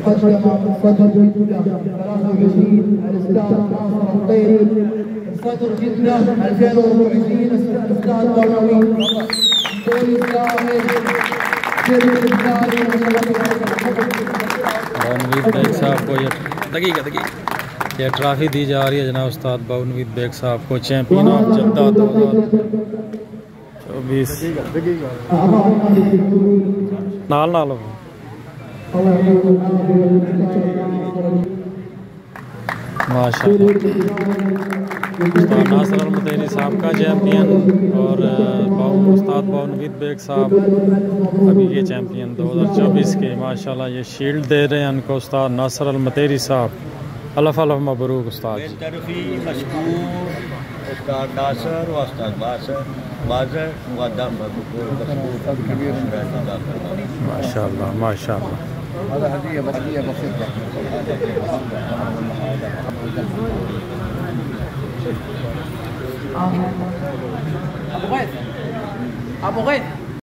صدر جدة 23 الأستاذ ناصر الطيري. صدر جدة 2024 الأستاذ برنوي. بوليس كامل شركة الثاني. باونوید بیگ صاحب کو دقیقہ یہ ٹرافی دی جا رہی ہے جناب استاد باونوید بیگ صاحب کو، چیمپئن آف جدہ 2024۔ نال ماشاء اللہ استاد ناصر المطیری صاحب کا چیمپئن، اور استاد باونوید بیگ صاحب ابھی یہ چیمپئن 2024 کے ماشاءاللہ یہ شیلڈ دے رہے ہیں ان کو استاد ناصر المطیری صاحب۔ الف الف مبروک استاد۔ استاد ناصر و استاد بازر مقدم ماشاء اللہ ماشاء اللہ۔ هذا هدية بسيطة. أبو غيث